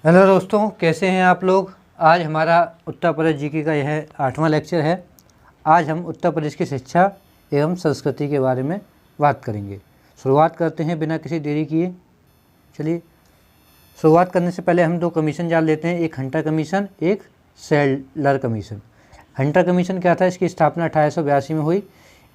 Hello दोस्तों, कैसे हैं आप लोग। आज हमारा उत्तर प्रदेश जीके का यह 8वां लेक्चर है। आज हम उत्तर प्रदेश की शिक्षा एवं संस्कृति के बारे में बात करेंगे। शुरुआत करते हैं बिना किसी देरी किए। चलिए, शुरुआत करने से पहले हम दो कमीशन जान लेते हैं, एक हंटर कमीशन, एक सैडलर कमीशन। हंटर कमीशन क्या था? इसकी स्थापना 1882 में हुई।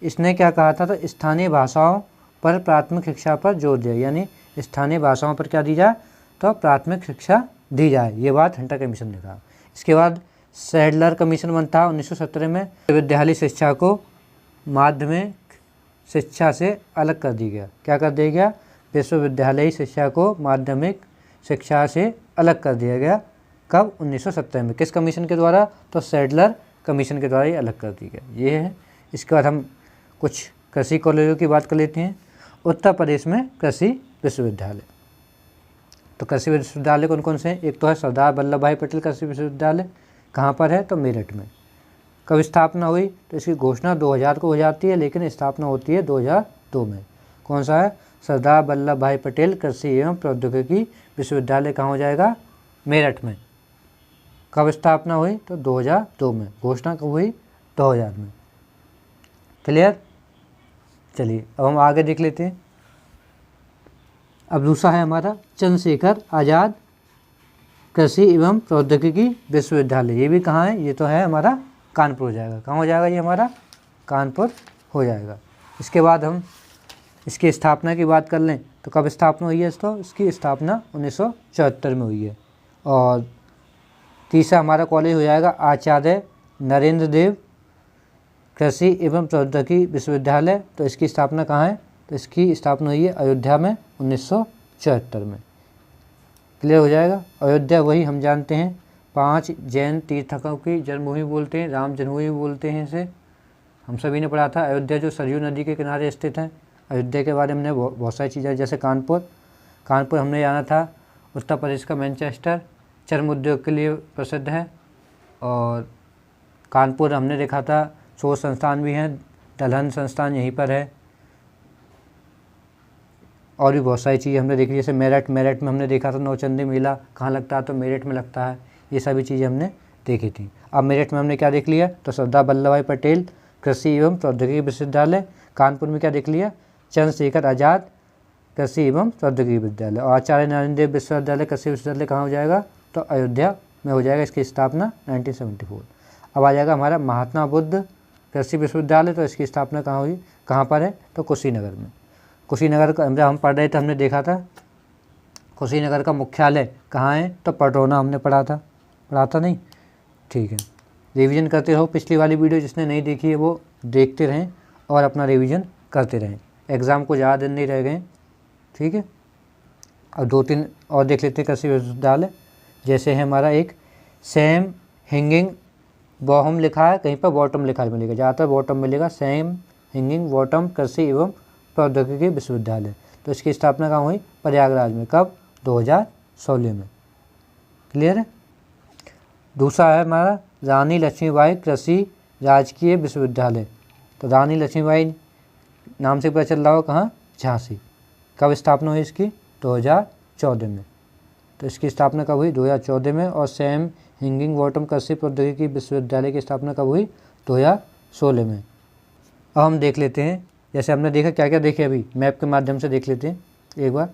इसने क्या कहा था? तो स्थानीय भाषाओं पर प्राथमिक शिक्षा पर जोर दिया, यानी स्थानीय भाषाओं पर क्या दी जाए? तो प्राथमिक शिक्षा दी जाए, ये बात हंटर कमीशन ने कहा। इसके बाद सैडलर कमीशन बनता है 1917 में। विद्यालय शिक्षा को माध्यमिक शिक्षा से अलग कर दिया गया। क्या कर दिया गया? विश्वविद्यालयी शिक्षा को माध्यमिक शिक्षा से अलग कर दिया गया। कब? 1970 में। किस कमीशन के द्वारा? तो सैडलर कमीशन के द्वारा ये अलग कर दिया गया, ये है। इसके बाद हम कुछ कृषि कॉलेजों की बात कर लेते हैं। उत्तर प्रदेश में कृषि विश्वविद्यालय, तो कृषि विश्वविद्यालय कौन कौन से हैं? एक तो है सरदार वल्लभ भाई पटेल कृषि विश्वविद्यालय। कहाँ पर है? तो मेरठ में। कब स्थापना हुई? तो इसकी घोषणा 2000 को हो जाती है, लेकिन स्थापना होती है 2002 में। कौन सा है? सरदार वल्लभ भाई पटेल कृषि एवं प्रौद्योगिकी विश्वविद्यालय। कहाँ हो जाएगा? मेरठ में। कब स्थापना हुई? तो 2002 में। घोषणा कब हुई? 2000 में। क्लियर? चलिए, अब हम आगे देख लेते हैं। अब दूसरा है हमारा चंद्रशेखर आज़ाद कृषि एवं प्रौद्योगिकी विश्वविद्यालय। ये भी कहाँ है? ये तो है हमारा कानपुर हो जाएगा। कहाँ हो जाएगा? ये हमारा कानपुर हो जाएगा। इसके बाद हम इसकी स्थापना की बात कर लें तो कब स्थापना हुई है? तो इसकी स्थापना 1974 में हुई है। और तीसरा हमारा कॉलेज हो जाएगा आचार्य नरेंद्र देव कृषि एवं प्रौद्योगिकी विश्वविद्यालय। तो इसकी स्थापना कहाँ है? तो इसकी स्थापना हुई है अयोध्या में 1974 में। क्लियर हो जाएगा? अयोध्या वही हम जानते हैं 5 जैन तीर्थकों की जन्मभूमि बोलते हैं, राम जन्मभूमि बोलते हैं इसे, हम सभी ने पढ़ा था। अयोध्या जो सरयू नदी के किनारे स्थित है। अयोध्या के बारे में हमने बहुत सारी चीज़ें, जैसे कानपुर हमने जाना था उत्तर प्रदेश का मैनचेस्टर, चर्म उद्योग के लिए प्रसिद्ध है। और कानपुर हमने देखा था शोध संस्थान भी हैं, दलहन संस्थान यहीं पर है। और भी बहुत सारी चीज़ें हमने देखी, जैसे मेरठ में हमने देखा था नौचंदी मेला कहाँ लगता है? तो मेरठ में लगता है। ये सभी चीज़ें हमने देखी थी। अब मेरठ में हमने क्या देख लिया? तो सरदार वल्लभ भाई पटेल कृषि एवं प्रौद्योगिकी विश्वविद्यालय। कानपुर में क्या देख लिया? चंद्रशेखर आज़ाद कृषि एवं प्रौद्योगिकी विद्यालय। और आचार्य नरेंद्र देव विश्वविद्यालय कृषि विश्वविद्यालय कहाँ हो जाएगा? तो अयोध्या में हो जाएगा। इसकी स्थापना 1974। अब आ जाएगा हमारा महात्मा बुद्ध कृषि विश्वविद्यालय। तो इसकी स्थापना कहाँ हुई? कहाँ पर है? तो कुशीनगर में। कुशीनगर का हम पढ़ रहे थे, हमने देखा था कुशीनगर का मुख्यालय कहाँ है? तो पटौना हमने पढ़ा था नहीं? ठीक है, रिवीजन करते रहो। पिछली वाली वीडियो जिसने नहीं देखी है वो देखते रहें और अपना रिवीजन करते रहें। एग्ज़ाम को ज़्यादा दिन नहीं रह गए, ठीक है। अब 2-3 और देख लेते हैं कृषि विश्वविद्यालय। जैसे है हमारा एक सैम हिंगिंग बॉटम लिखा है, कहीं पर बॉटम लिखा है मिलेगा, ज़्यादातर बॉटम मिलेगा। सैम हिंगिंग बॉटम कृषि एवं प्रौद्योगिकी विश्वविद्यालय। तो इसकी स्थापना कहाँ हुई? प्रयागराज में। कब? 2016 में। क्लियर है? दूसरा है हमारा रानी लक्ष्मीबाई कृषि राजकीय विश्वविद्यालय। तो रानी लक्ष्मीबाई नाम से पता चल रहा हो, कहाँ? झांसी। कब स्थापना हुई इसकी? 2014 में। तो इसकी स्थापना कब हुई? 2014 में। और सैम हिंगिंग बॉटम कृषि प्रौद्योगिकी विश्वविद्यालय की स्थापना कब हुई? 2016 में। अब हम देख लेते हैं, जैसे हमने देखा क्या क्या देखे, अभी मैप के माध्यम से देख लेते हैं एक बार।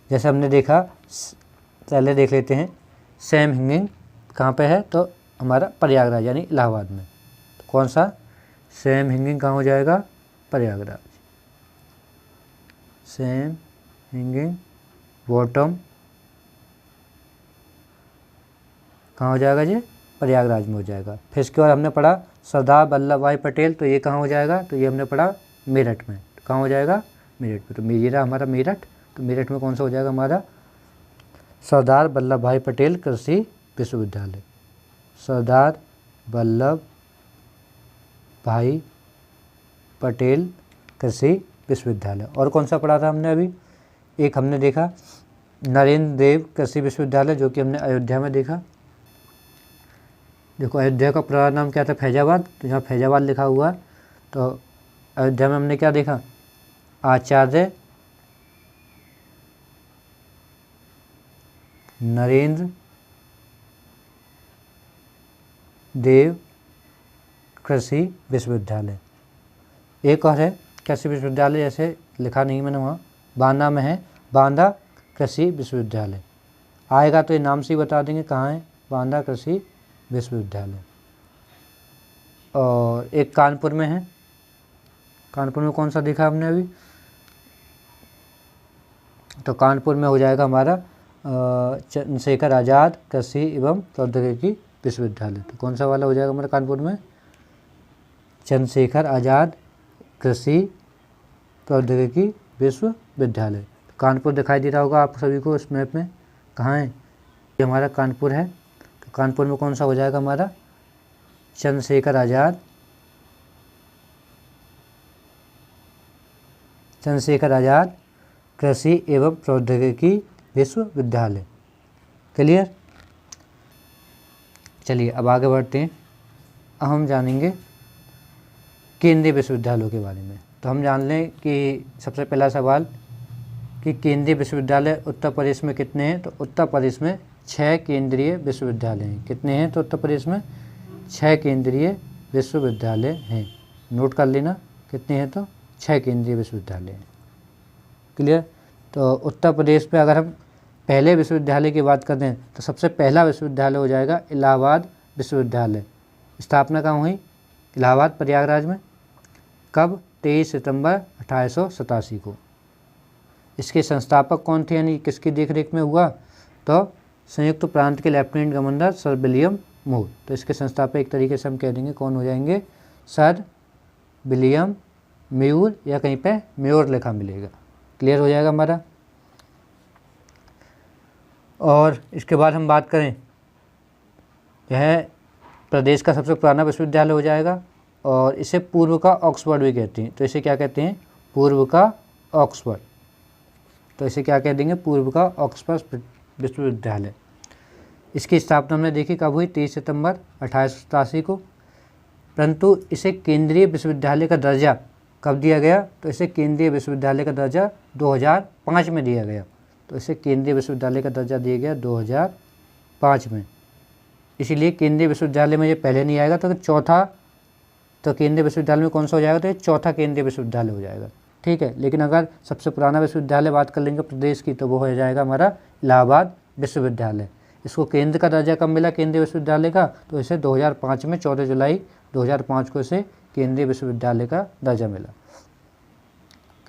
जैसे हमने देखा, पहले देख लेते हैं सैम हिंगिंग कहाँ पे है? तो हमारा प्रयागराज यानी इलाहाबाद में। तो कौन सा? सैम हिंगिंग कहाँ हो जाएगा? प्रयागराज। सैम हिंगिंग बॉटम कहाँ हो जाएगा जी? प्रयागराज में हो जाएगा। फिर इसके बाद हमने पढ़ा सरदार वल्लभ भाई पटेल। तो ये कहाँ हो जाएगा? तो ये हमने पढ़ा मेरठ में। तो कहाँ हो जाएगा? मेरठ में। तो ये रहा हमारा मेरठ। तो मेरठ में कौन सा हो जाएगा हमारा? सरदार वल्लभ भाई पटेल कृषि विश्वविद्यालय। सरदार वल्लभ भाई पटेल कृषि विश्वविद्यालय। और कौन सा पढ़ा था हमने अभी? एक हमने देखा नरेंद्र देव कृषि विश्वविद्यालय, जो कि हमने अयोध्या में देखा। देखो अयोध्या का पूरा नाम क्या था? फैजाबाद। तो यहाँ फैजाबाद लिखा हुआ है। तो अयोध्या में हमने क्या देखा, आचार्य नरेंद्र देव कृषि विश्वविद्यालय। एक और है कृषि विश्वविद्यालय, जैसे लिखा नहीं मैंने वहाँ, बांदा में है, बांदा कृषि विश्वविद्यालय आएगा तो ये नाम से ही बता देंगे कहाँ है, बांदा कृषि विश्वविद्यालय। और एक कानपुर में है, कानपुर में कौन सा देखा हमने अभी, तो कानपुर में हो जाएगा हमारा चंद्रशेखर आज़ाद कृषि एवं प्रौद्योगिकी विश्वविद्यालय। तो कौन सा वाला हो जाएगा हमारा कानपुर में, चंद्रशेखर आज़ाद कृषि प्रौद्योगिकी विश्वविद्यालय। तो कानपुर दिखाई दे रहा होगा आप सभी को इस मैप में, कहाँ है, ये हमारा कानपुर है। तो कानपुर में कौन सा हो जाएगा हमारा, चंद्रशेखर आज़ाद कृषि एवं प्रौद्योगिकी विश्वविद्यालय। क्लियर। चलिए अब आगे बढ़ते हैं। अब हम जानेंगे केंद्रीय विश्वविद्यालयों के बारे में। तो हम जान लें कि सबसे पहला सवाल कि केंद्रीय विश्वविद्यालय उत्तर प्रदेश में कितने हैं, तो उत्तर प्रदेश में 6 केंद्रीय विश्वविद्यालय हैं। कितने हैं, तो उत्तर प्रदेश में 6 केंद्रीय विश्वविद्यालय हैं। नोट कर लेना कितने हैं, तो 6 केंद्रीय विश्वविद्यालय हैं। क्लियर। तो उत्तर प्रदेश में अगर हम पहले विश्वविद्यालय की बात करते हैं तो सबसे पहला विश्वविद्यालय हो जाएगा इलाहाबाद विश्वविद्यालय। स्थापना कहाँ हुई, इलाहाबाद प्रयागराज में। कब, 23 सितंबर 1887 को। इसके संस्थापक कौन थे, यानी किसकी देखरेख में हुआ, तो संयुक्त प्रांत के लेफ्टिनेंट गवर्नर सर विलियम मूर। तो इसके संस्थापक एक तरीके से हम कह देंगे कौन हो जाएंगे, सर विलियम म्यूर, या कहीं पे म्योर लिखा मिलेगा। क्लियर हो जाएगा हमारा। और इसके बाद हम बात करें, यह प्रदेश का सबसे पुराना विश्वविद्यालय हो जाएगा और इसे पूर्व का ऑक्सफोर्ड भी कहते हैं। तो इसे क्या कहते हैं, पूर्व का ऑक्सफोर्ड। तो इसे क्या कह देंगे, पूर्व का ऑक्सफोर्ड विश्वविद्यालय। इसकी स्थापना हमने देखी कब हुई, 23 सितंबर 1887 को। परंतु इसे केंद्रीय विश्वविद्यालय का दर्जा कब दिया गया, तो इसे केंद्रीय विश्वविद्यालय का दर्जा 2005 में दिया गया। तो इसे केंद्रीय विश्वविद्यालय का दर्जा दिया गया 2005 में। इसीलिए केंद्रीय विश्वविद्यालय में ये पहले नहीं आएगा, तो चौथा, तो केंद्रीय विश्वविद्यालय में कौन सा हो जाएगा, तो ये चौथा केंद्रीय विश्वविद्यालय हो जाएगा। ठीक है। लेकिन अगर सबसे पुराना विश्वविद्यालय बात कर लेंगे प्रदेश की, तो वो हो जाएगा हमारा इलाहाबाद विश्वविद्यालय। इसको केंद्र का दर्जा कब मिला केंद्रीय विश्वविद्यालय का, तो इसे 2005 में 14 जुलाई 2005 को इसे केंद्रीय विश्वविद्यालय का दर्जा मिला।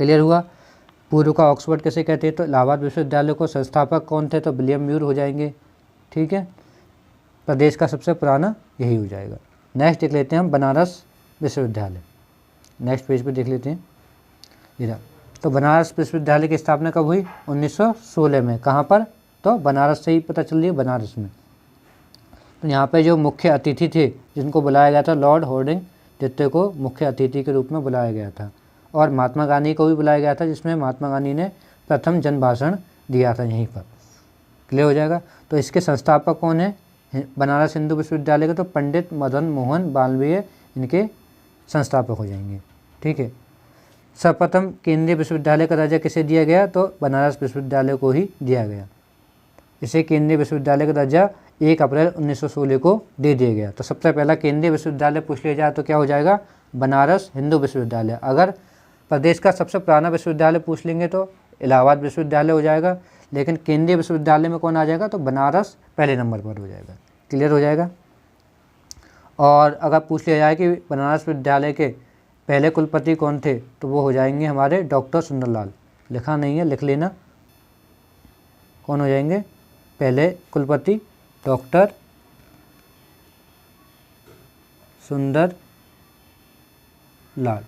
क्लियर हुआ। पूर्व का ऑक्सफोर्ड कैसे कहते हैं, तो इलाहाबाद विश्वविद्यालय को संस्थापक कौन थे, तो विलियम म्यूर हो जाएंगे। ठीक है। प्रदेश का सबसे पुराना यही हो जाएगा। नेक्स्ट देख लेते हैं हम बनारस विश्वविद्यालय। नेक्स्ट पेज पे देख लेते हैं इधर। तो बनारस विश्वविद्यालय की स्थापना कब हुई, 1916 में। कहाँ पर, तो बनारस से ही पता चल रही है, बनारस में। तो यहाँ पे जो मुख्य अतिथि थे जिनको बुलाया गया था, लॉर्ड हॉर्डिंग द्वितीय को मुख्य अतिथि के रूप में बुलाया गया था। और महात्मा गांधी को भी बुलाया गया था, जिसमें महात्मा गांधी ने प्रथम जन भाषण दिया था यहीं पर। क्लियर हो जाएगा। तो इसके संस्थापक कौन है बनारस हिंदू विश्वविद्यालय के, तो पंडित मदन मोहन मालवीय इनके संस्थापक हो जाएंगे। ठीक है। सर्वप्रथम केंद्रीय विश्वविद्यालय का दर्जा किसे दिया गया, तो बनारस विश्वविद्यालय को ही दिया गया। इसे केंद्रीय विश्वविद्यालय का दर्जा 1 अप्रैल 1916 को दे दिया गया। तो सबसे पहला केंद्रीय विश्वविद्यालय पूछ लिया जाए तो क्या हो जाएगा, बनारस हिंदू विश्वविद्यालय। अगर प्रदेश का सबसे पुराना विश्वविद्यालय पूछ लेंगे तो इलाहाबाद विश्वविद्यालय हो जाएगा। लेकिन केंद्रीय विश्वविद्यालय में कौन आ जाएगा, तो बनारस पहले नंबर पर हो जाएगा। क्लियर हो जाएगा। और अगर पूछ लिया जाए कि बनारस विश्वविद्यालय के पहले कुलपति कौन थे, तो वो हो जाएंगे हमारे डॉक्टर सुंदरलाल। लिखा नहीं है, लिख लेना। कौन हो जाएंगे पहले कुलपति, डॉक्टर सुंदर लाल।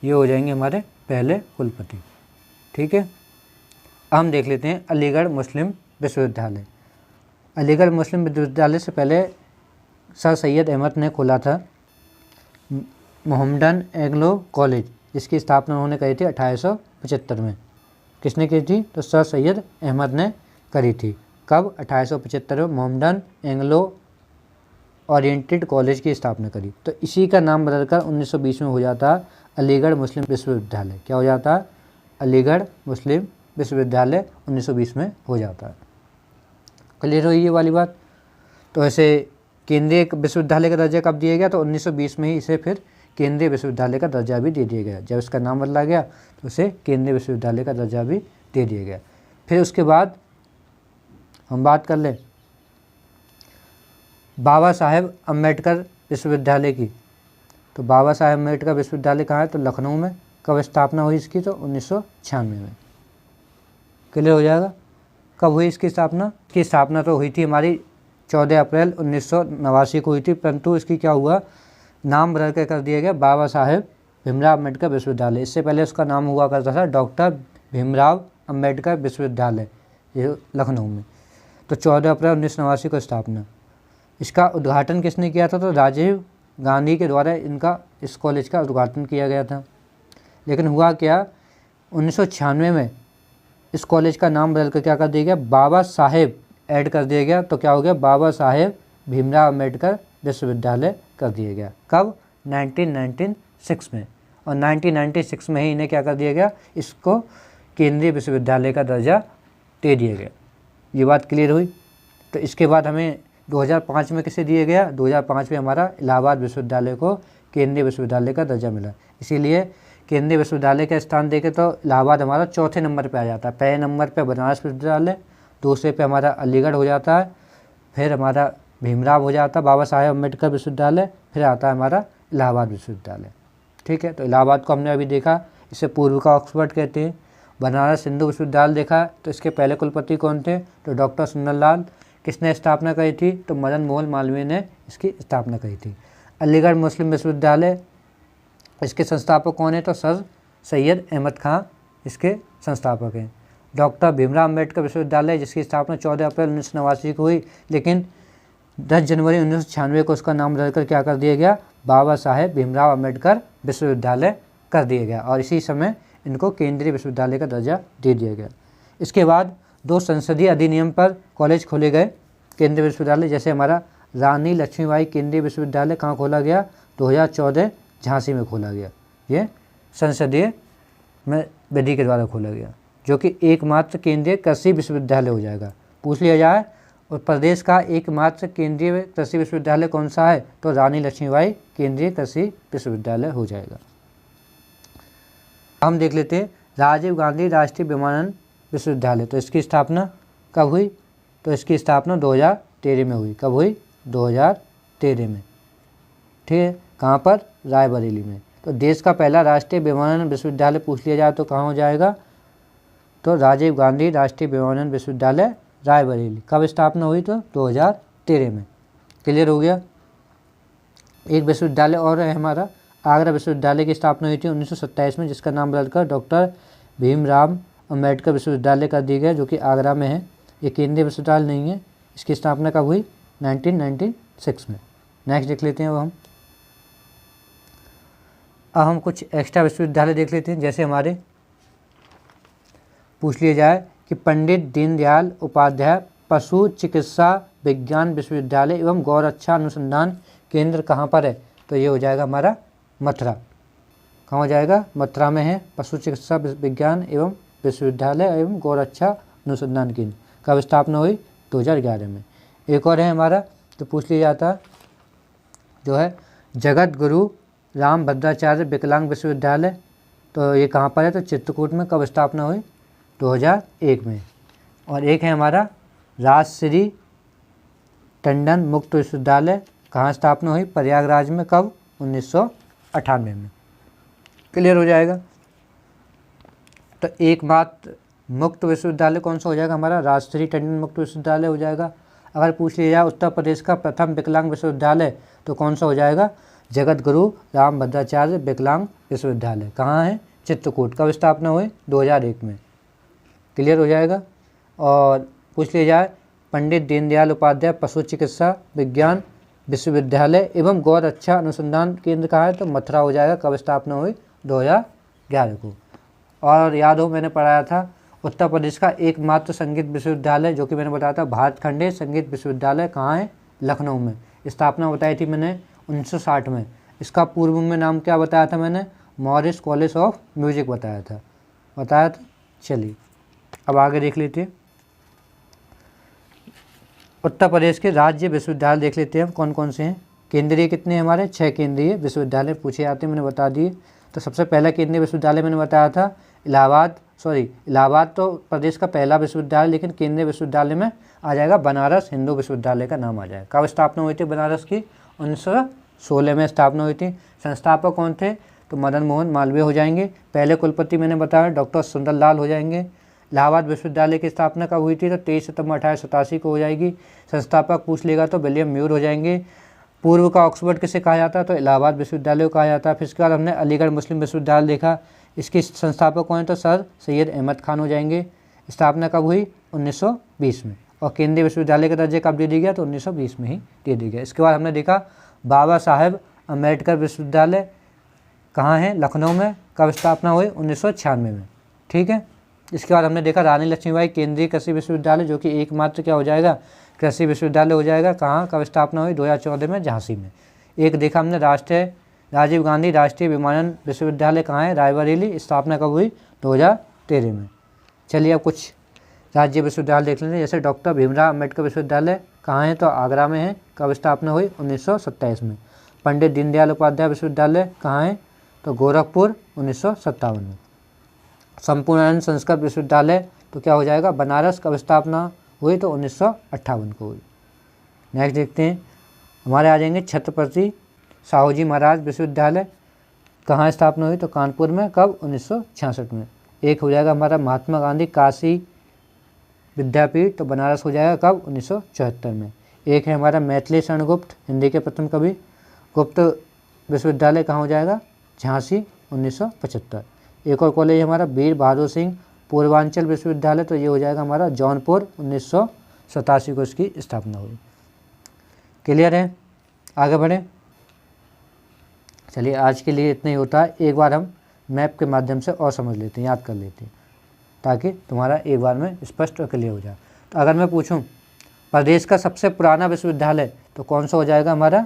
ये हो जाएंगे हमारे पहले कुलपति। ठीक है। अब हम देख लेते हैं अलीगढ़ मुस्लिम विश्वविद्यालय। अलीगढ़ मुस्लिम विश्वविद्यालय से पहले सर सैयद अहमद ने खोला था मोहम्मडन एंग्लो कॉलेज, जिसकी स्थापना उन्होंने करी थी 1875 में। किसने की थी, तो सर सैयद अहमद ने करी थी। कब, 1875 में मोहम्मडन एंग्लो ओरिएंटेड कॉलेज की स्थापना करी। तो इसी का नाम बदलकर 1920 में हो जाता अलीगढ़ मुस्लिम विश्वविद्यालय। क्या हो जाता है? अलीगढ़ मुस्लिम विश्वविद्यालय 1920 में हो जाता है। क्लियर हुई ये वाली बात। तो ऐसे केंद्रीय विश्वविद्यालय का दर्जा कब दिया गया? तो 1920 में ही इसे फिर केंद्रीय विश्वविद्यालय का दर्जा भी दे दिया गया। जब इसका नाम बदला गया तो उसे केंद्रीय विश्वविद्यालय का दर्जा भी दे दिया गया। फिर उसके बाद हम बात कर लें बाबा साहेब अम्बेडकर विश्वविद्यालय की। तो बाबा साहेब अम्बेडकर विश्वविद्यालय कहाँ है? तो लखनऊ में। कब स्थापना हुई इसकी? तो 1996 में। क्लियर हो जाएगा। कब हुई इसकी स्थापना? इसकी स्थापना तो हुई थी हमारी 14 अप्रैल 1989 को हुई थी, परंतु इसकी क्या हुआ, नाम बदल कर दिया गया बाबा साहेब भीमराव अम्बेडकर विश्वविद्यालय। इससे पहले उसका नाम हुआ करता था डॉक्टर भीमराव अम्बेडकर विश्वविद्यालय, ये लखनऊ में। तो 14 अप्रैल 1989 को स्थापना। इसका उद्घाटन किसने किया था? तो राजीव गांधी के द्वारा इस कॉलेज का उद्घाटन किया गया था। लेकिन हुआ क्या, 1996 में इस कॉलेज का नाम बदल कर क्या कर दिया गया, बाबा साहेब ऐड कर दिया गया। तो क्या हो गया, बाबा साहेब भीमराव अम्बेडकर विश्वविद्यालय कर दिया गया। कब? 1996 में। और 1996 में ही इन्हें क्या कर दिया गया, इसको केंद्रीय विश्वविद्यालय का दर्जा दे दिया गया। ये बात क्लियर हुई। तो इसके बाद हमें 2005 में किसे दिया गया? 2005 में हमारा इलाहाबाद विश्वविद्यालय को केंद्रीय विश्वविद्यालय का दर्जा मिला। इसीलिए केंद्रीय विश्वविद्यालय का स्थान देखें तो इलाहाबाद हमारा चौथे नंबर पे आ जाता है। पहले नंबर पे बनारस विश्वविद्यालय, दूसरे पे हमारा अलीगढ़ हो जाता है, फिर हमारा भीमराव हो जाता है बाबा साहेब अम्बेडकर विश्वविद्यालय, फिर आता है हमारा इलाहाबाद विश्वविद्यालय। ठीक है। तो इलाहाबाद को हमने अभी देखा, इसे पूर्व का ऑक्सफोर्ड कहते हैं। बनारस हिंदू विश्वविद्यालय देखा, तो इसके पहले कुलपति कौन थे? तो डॉक्टर सुंदरलाल। किसने स्थापना करी थी? तो मदन मोहन मालवीय ने इसकी स्थापना करी थी। अलीगढ़ मुस्लिम विश्वविद्यालय, इसके संस्थापक कौन है? तो सर सैयद अहमद खां इसके संस्थापक हैं। डॉक्टर भीमराव अम्बेडकर विश्वविद्यालय, जिसकी स्थापना 14 अप्रैल 1989 को हुई, लेकिन 10 जनवरी 1996 को उसका नाम बदलकर क्या कर दिया गया, बाबा साहेब भीमराव अम्बेडकर विश्वविद्यालय कर दिया गया। और इसी समय इनको केंद्रीय विश्वविद्यालय का दर्जा दे दिया गया। इसके बाद 2 संसदीय अधिनियम पर कॉलेज खोले गए केंद्रीय विश्वविद्यालय, जैसे हमारा रानी लक्ष्मीबाई केंद्रीय विश्वविद्यालय कहाँ खोला गया? 2014 झांसी में खोला गया। ये संसदीय में विधि के द्वारा खोला गया, जो कि एकमात्र केंद्रीय कृषि विश्वविद्यालय हो जाएगा। पूछ लिया जाए और प्रदेश का एकमात्र केंद्रीय कृषि विश्वविद्यालय कौन सा है? तो रानी लक्ष्मीबाई केंद्रीय कृषि विश्वविद्यालय हो जाएगा। हम देख लेते हैं राजीव गांधी राष्ट्रीय विमानन विश्वविद्यालय। तो इसकी स्थापना कब हुई? तो इसकी स्थापना 2013 में हुई। कब हुई? 2013 में। ठीक है। कहाँ पर? रायबरेली में। तो देश का पहला राष्ट्रीय विमानन विश्वविद्यालय पूछ लिया जाए तो कहाँ हो जाएगा? तो राजीव गांधी राष्ट्रीय विमानन विश्वविद्यालय रायबरेली। कब स्थापना हुई? तो 2013 में। क्लियर हो गया। एक विश्वविद्यालय और है हमारा, आगरा विश्वविद्यालय की स्थापना हुई थी 1927 में, जिसका नाम बदलकर डॉक्टर भीमराव अम्बेडकर विश्वविद्यालय कर दिया गया, जो कि आगरा में है। ये केंद्रीय विश्वविद्यालय नहीं है। इसकी स्थापना कब हुई? 1996 में। नेक्स्ट देख लेते हैं अब हम कुछ एक्स्ट्रा विश्वविद्यालय देख लेते हैं। जैसे हमारे पूछ लिया जाए कि पंडित दीनदयाल उपाध्याय पशु चिकित्सा विज्ञान विश्वविद्यालय एवं गौरक्षा अनुसंधान केंद्र कहाँ पर है? तो ये हो जाएगा हमारा मथुरा। कहाँ हो जाएगा? मथुरा में है पशु चिकित्सा विज्ञान एवं विश्वविद्यालय एवं गौरक्षा अनुसंधान केंद्र। कब स्थापना हुई? 2011 में। एक और है हमारा, तो पूछ लिया जाता जो है जगत गुरु राम भद्राचार्य विकलांग विश्वविद्यालय। तो ये कहाँ पर है? तो चित्रकूट में। कब स्थापना हुई? 2001 में। और एक है हमारा राजश्री टंडन मुक्त विश्वविद्यालय। कहाँ स्थापना हुई? प्रयागराज में। कब? 1998 में। क्लियर हो जाएगा। तो एकमात्र मुक्त विश्वविद्यालय कौन सा हो जाएगा हमारा? राजश्री टंडन मुक्त विश्वविद्यालय हो जाएगा। अगर पूछ लिया जाए उत्तर प्रदेश का प्रथम विकलांग विश्वविद्यालय तो कौन सा हो जाएगा? जगत गुरु राम भद्राचार्य विकलांग विश्वविद्यालय। कहाँ है? चित्रकूट। कब स्थापना हुई? 2001 में। क्लियर हो जाएगा। और पूछ लिया जाए पंडित दीनदयाल उपाध्याय पशु चिकित्सा विज्ञान विश्वविद्यालय एवं गौरक्षा अनुसंधान केंद्र कहाँ है? तो मथुरा हो जाएगा। कब स्थापना हुई? 2011 को। और याद हो मैंने पढ़ाया था उत्तर प्रदेश का एकमात्र संगीत विश्वविद्यालय, जो कि मैंने बताया था भारत खंडे संगीत विश्वविद्यालय कहाँ है? लखनऊ में। स्थापना बताई थी मैंने 1960 में। इसका पूर्व में नाम क्या बताया था मैंने, मॉरिस कॉलेज ऑफ म्यूजिक बताया था। चलिए अब आगे देख लेते हैं। उत्तर प्रदेश के राज्य विश्वविद्यालय देख लेते हैं हम कौन कौन से हैं। केंद्रीय कितने हैं हमारे, 6 केंद्रीय विश्वविद्यालय पूछे जाते हैं, मैंने बता दिए। तो सबसे पहला केंद्रीय विश्वविद्यालय मैंने बताया था इलाहाबाद तो प्रदेश का पहला विश्वविद्यालय, लेकिन केंद्रीय विश्वविद्यालय में आ जाएगा बनारस हिंदू विश्वविद्यालय का नाम आ जाएगा। कब स्थापना हुई थी बनारस की, 1916 में स्थापना हुई थी। संस्थापक कौन थे, तो मदन मोहन मालवीय हो जाएंगे। पहले कुलपति मैंने बताया डॉक्टर सुंदरलाल हो जाएंगे। इलाहाबाद विश्वविद्यालय की स्थापना कब हुई थी, तो 23 सितंबर 1887 को हो जाएगी। संस्थापक पूछ लेगा तो विलियम म्यूर हो जाएंगे। पूर्व का ऑक्सफोर्ड किसे कहा जाता है, तो इलाहाबाद विश्वविद्यालय को कहा जाता है। फिर इसके बाद हमने अलीगढ़ मुस्लिम विश्वविद्यालय देखा, इसके संस्थापक कौन है, तो सर सैयद अहमद खान हो जाएंगे। स्थापना कब हुई, 1920 में। और केंद्रीय विश्वविद्यालय का दर्जा कब दे दिया गया, तो 1920 में ही दे दिया गया। इसके बाद हमने देखा बाबा साहेब अम्बेडकर विश्वविद्यालय कहाँ है, लखनऊ में। कब स्थापना हुई, 1996 में। ठीक है। इसके बाद हमने देखा रानी लक्ष्मीबाई केंद्रीय कृषि विश्वविद्यालय, जो कि एकमात्र क्या हो जाएगा, कृषि विश्वविद्यालय हो जाएगा। कहाँ, कब स्थापना हुई, 2014 में झांसी में। एक देखा हमने राजीव गांधी राष्ट्रीय विमानन विश्वविद्यालय कहाँ है, रायबरेली। स्थापना कब हुई, 2013 में। चलिए अब कुछ राज्य विश्वविद्यालय देख लेते हैं। जैसे डॉक्टर भीमराव अम्बेडकर विश्वविद्यालय कहाँ है, तो आगरा में है। कब स्थापना हुई, 1927 में। पंडित दीनदयाल उपाध्याय विश्वविद्यालय कहाँ है, तो गोरखपुर, 1957 में। संपूर्णानंद संस्कृत विश्वविद्यालय तो क्या हो जाएगा, बनारस। कब स्थापना हुई, तो 1958 को हुई। नेक्स्ट देखते हैं, हमारे आ जाएंगे छत्रपति साहूजी महाराज विश्वविद्यालय कहाँ स्थापना हुई, तो कानपुर में। कब, 1966 में। एक हो जाएगा हमारा महात्मा गांधी काशी विद्यापीठ, तो बनारस हो जाएगा। कब, 1974 में। एक है हमारा मैथिली शरण गुप्त हिंदी के प्रथम कवि गुप्त विश्वविद्यालय कहाँ हो जाएगा, झांसी, 1975। एक और कॉलेज हमारा वीर बहादुर सिंह पूर्वांचल विश्वविद्यालय, तो ये हो जाएगा हमारा जौनपुर, 1987 को इसकी स्थापना हुई। क्लियर है, आगे बढ़ें। चलिए आज के लिए इतना ही होता है। एक बार हम मैप के माध्यम से और समझ लेते हैं, याद कर लेते हैं, ताकि तुम्हारा एक बार में स्पष्ट और क्लियर हो जाए। तो अगर मैं पूछूं प्रदेश का सबसे पुराना विश्वविद्यालय, तो कौन सा हो जाएगा हमारा,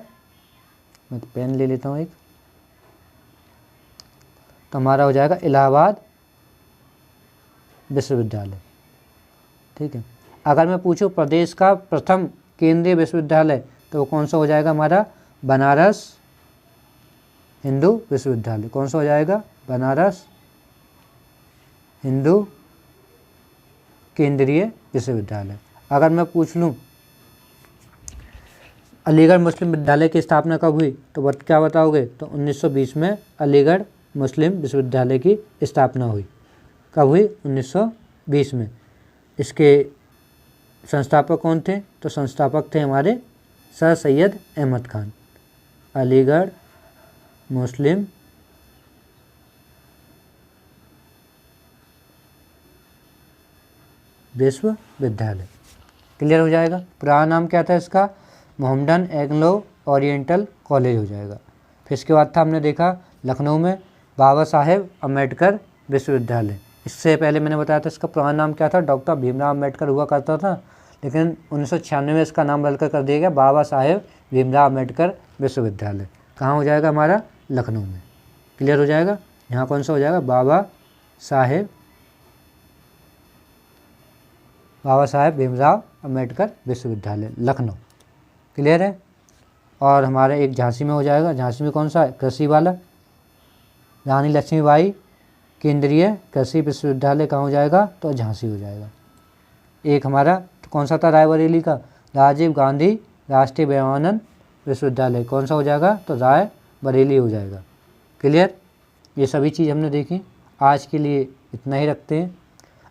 मैं पेन ले लेता हूँ एक, तो हमारा हो जाएगा इलाहाबाद विश्वविद्यालय। ठीक है। अगर मैं पूछूं प्रदेश का प्रथम केंद्रीय विश्वविद्यालय, तो वो कौन सा हो जाएगा हमारा, बनारस हिंदू विश्वविद्यालय। कौन सा हो जाएगा, बनारस हिंदू केंद्रीय विश्वविद्यालय। अगर मैं पूछ लूँ अलीगढ़ मुस्लिम विद्यालय की स्थापना कब हुई, तो क्या बताओगे, तो 1920 में अलीगढ़ मुस्लिम विश्वविद्यालय की स्थापना हुई। कब हुई, 1920 में। इसके संस्थापक कौन थे, तो संस्थापक थे हमारे सर सैयद अहमद खान। अलीगढ़ मुस्लिम विश्वविद्यालय। क्लियर हो जाएगा। पुराना नाम क्या था इसका, मोहम्मडन एंग्लो ओरिएंटल कॉलेज हो जाएगा। फिर इसके बाद था हमने देखा लखनऊ में बाबा साहेब अम्बेडकर विश्वविद्यालय। इससे पहले मैंने बताया था इसका पुराना नाम क्या था, डॉक्टर भीमराव अम्बेडकर हुआ करता था, लेकिन 1996 में इसका नाम बदलकर कर दिया गया बाबा साहेब भीमराव अम्बेडकर विश्वविद्यालय। कहाँ हो जाएगा हमारा, लखनऊ में। क्लियर हो जाएगा। यहाँ कौन सा हो जाएगा, बाबा साहेब भीमराव अम्बेडकर विश्वविद्यालय, लखनऊ। क्लियर है। और हमारा एक झांसी में हो जाएगा। झांसी में कौन सा है, कृषि वाला, रानी लक्ष्मीबाई केंद्रीय कृषि विश्वविद्यालय कहाँ हो जाएगा, तो झांसी हो जाएगा। एक हमारा तो कौन सा था, रायबरेली का राजीव गांधी राष्ट्रीय विमानन विश्वविद्यालय। कौन सा हो जाएगा, तो रायबरेली हो जाएगा। क्लियर। ये सभी चीज़ हमने देखी। आज के लिए इतना ही रखते हैं।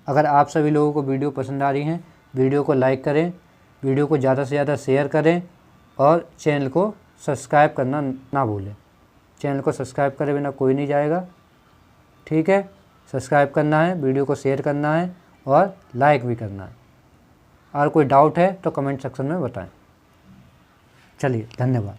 अगर आप सभी लोगों को वीडियो पसंद आ रही हैं, वीडियो को लाइक करें, वीडियो को ज़्यादा से ज़्यादा शेयर करें और चैनल को सब्सक्राइब करना ना भूलें। चैनल को सब्सक्राइब करे बिना कोई नहीं जाएगा। ठीक है, सब्सक्राइब करना है, वीडियो को शेयर करना है और लाइक भी करना है। और कोई डाउट है तो कमेंट सेक्शन में बताएं। चलिए, धन्यवाद।